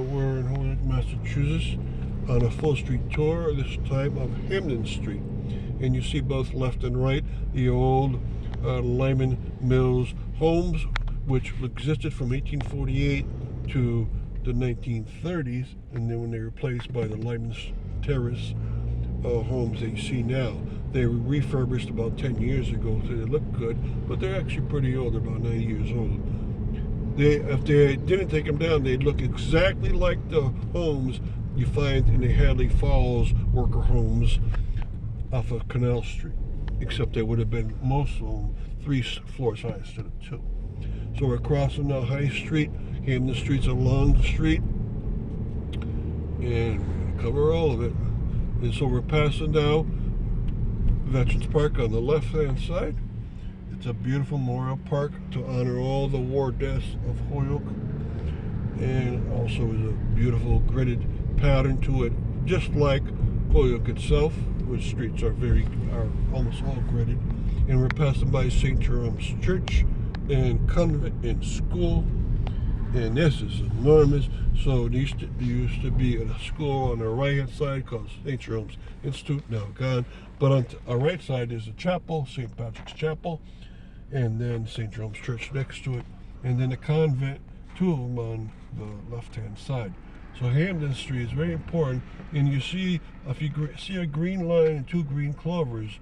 We're in Holyoke, Massachusetts on a full street tour, this time of Hampden Street. And you see both left and right the old Lyman Mills homes, which existed from 1848 to the 1930s, and then when they were replaced by the Lyman Terrace homes that you see now. They were refurbished about 10 years ago, so they look good, but they're actually pretty old. They're about 90 years old. If they didn't take them down, they'd look exactly like the homes you find in the Hadley Falls worker homes off of Canal Street, except they would have been, most of them, 3 floors high instead of 2. So we're crossing now High Street. Hampden Street's a long street, and we're going to cover all of it. And so we're passing now Veterans Park on the left-hand side. It's a beautiful memorial park to honor all the war deaths of Holyoke, and also is a beautiful gridded pattern to it, just like Holyoke itself, which streets are almost all gridded. And we're passing by St. Jerome's Church and convent and school, and this is enormous. So there used to be a school on the right hand side called St. Jerome's Institute, now gone, but on our right side is a chapel, St. Patrick's Chapel, and then St. Jerome's Church next to it, and then the convent, 2 of them on the left-hand side. So Hampden Street is very important, and you see, if you see a green line and 2 green clovers,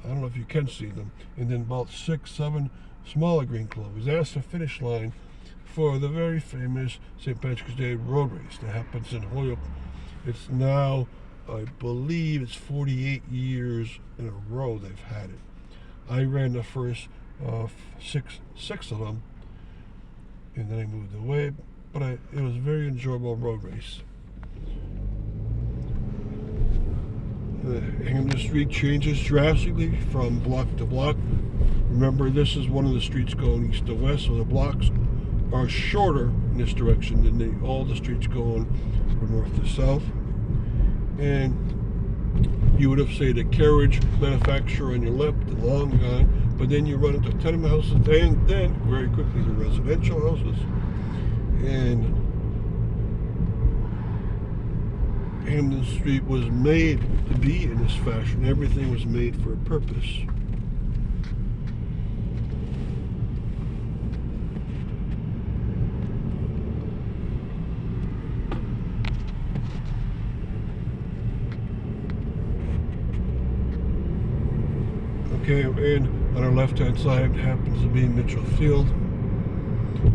I don't know if you can see them, and then about 6, 7 smaller green clovers. That's the finish line for the very famous St. Patrick's Day road race that happens in Holyoke. It's now, I believe, it's 48 years in a row they've had it. I ran the first six of them, and then I moved away, but it was a very enjoyable road race. Hampden Street changes drastically from block to block. Remember, this is one of the streets going east to west, so the blocks are shorter in this direction than all the streets going from north to south. And you would have, say, the carriage manufacturer on your left, long gone, but then you run into tenement houses, and then very quickly the residential houses. And Hampden Street was made to be in this fashion. Everything was made for a purpose. Okay, and on our left-hand side happens to be Mitchell Field,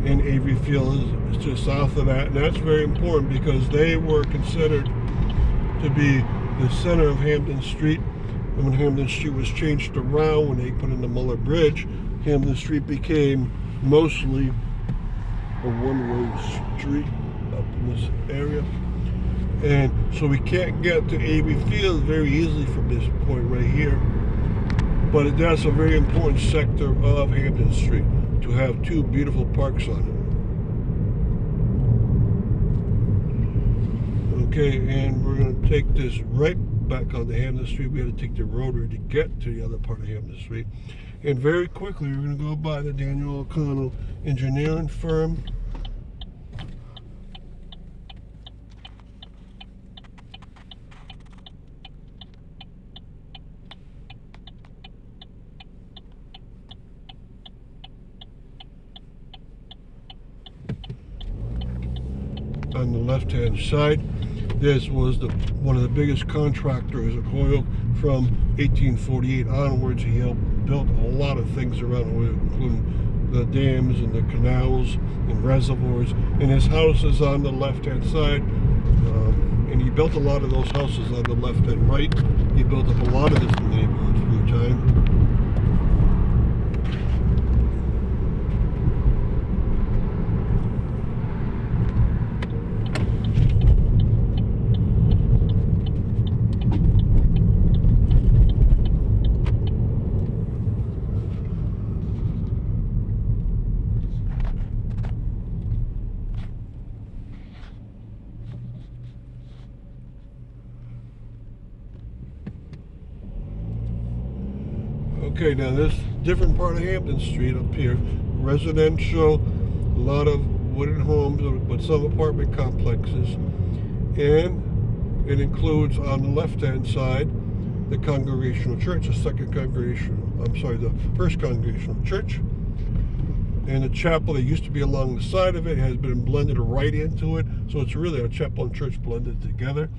and Avery Field is just south of that, and that's very important because they were considered to be the center of Hampden Street. And when Hampden Street was changed around, when they put in the Muller Bridge, Hampden Street became mostly a one-way street up in this area. And so we can't get to Avery Field very easily from this point right here. But that's a very important sector of Hampden Street, to have 2 beautiful parks on it. Okay, and we're going to take this right back onto Hampden Street. We had to take the rotary to get to the other part of Hampden Street. And very quickly, we're going to go by the Daniel O'Connell engineering firm. On the left-hand side, this was one of the biggest contractors at Holyoke from 1848 onwards. He helped build a lot of things around Holyoke, including the dams and the canals and reservoirs. And his house is on the left-hand side, and he built a lot of those houses on the left and right. He built up a lot of this neighborhood through time. Okay, now this different part of Hampden Street up here, residential, a lot of wooden homes, but some apartment complexes. And it includes on the left-hand side the Congregational Church, the First Congregational Church. And the chapel that used to be along the side of it has been blended right into it. So it's really a chapel and church blended together.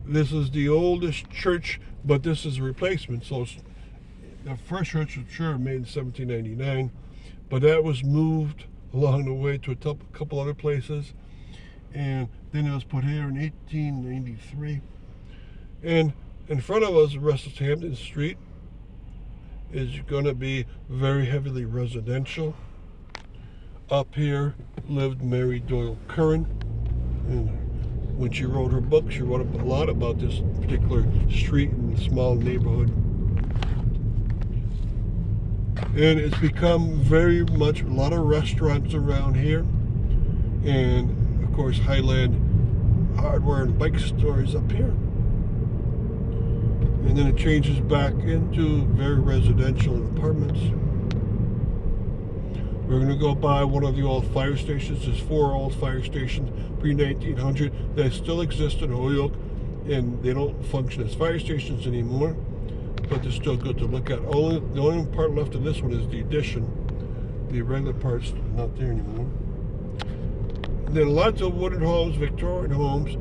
This is the oldest church, but this is a replacement. So the first church was sure made in 1799, but that was moved along the way to a couple other places. And then it was put here in 1893. And in front of us, the rest of Hampden Street is going to be very heavily residential. Up here lived Mary Doyle Curran, and when she wrote her book, she wrote a lot about this particular street and small neighborhood. And it's become very much a lot of restaurants around here, and of course Highland hardware and bike stores up here. And then it changes back into very residential apartments. We're going to go by one of the old fire stations. There's 4 old fire stations pre-1900 that still exist in Holyoke, and they don't function as fire stations anymore, but they're still good to look at. The only part left of this one is the addition. The regular part's not there anymore. And then lots of wooden homes, Victorian homes,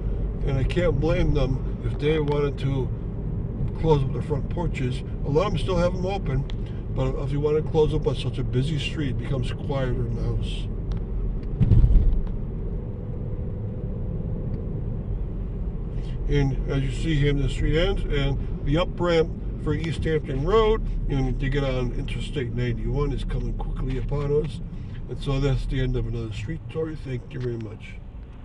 and I can't blame them if they wanted to close up the front porches. A lot of them still have them open, but if you want to close up on such a busy street, it becomes quieter in the house. And as you see here, the street ends, and the up ramp for East Hampton Road and to get on Interstate 91 is coming quickly upon us. And so that's the end of another street story. Thank you very much.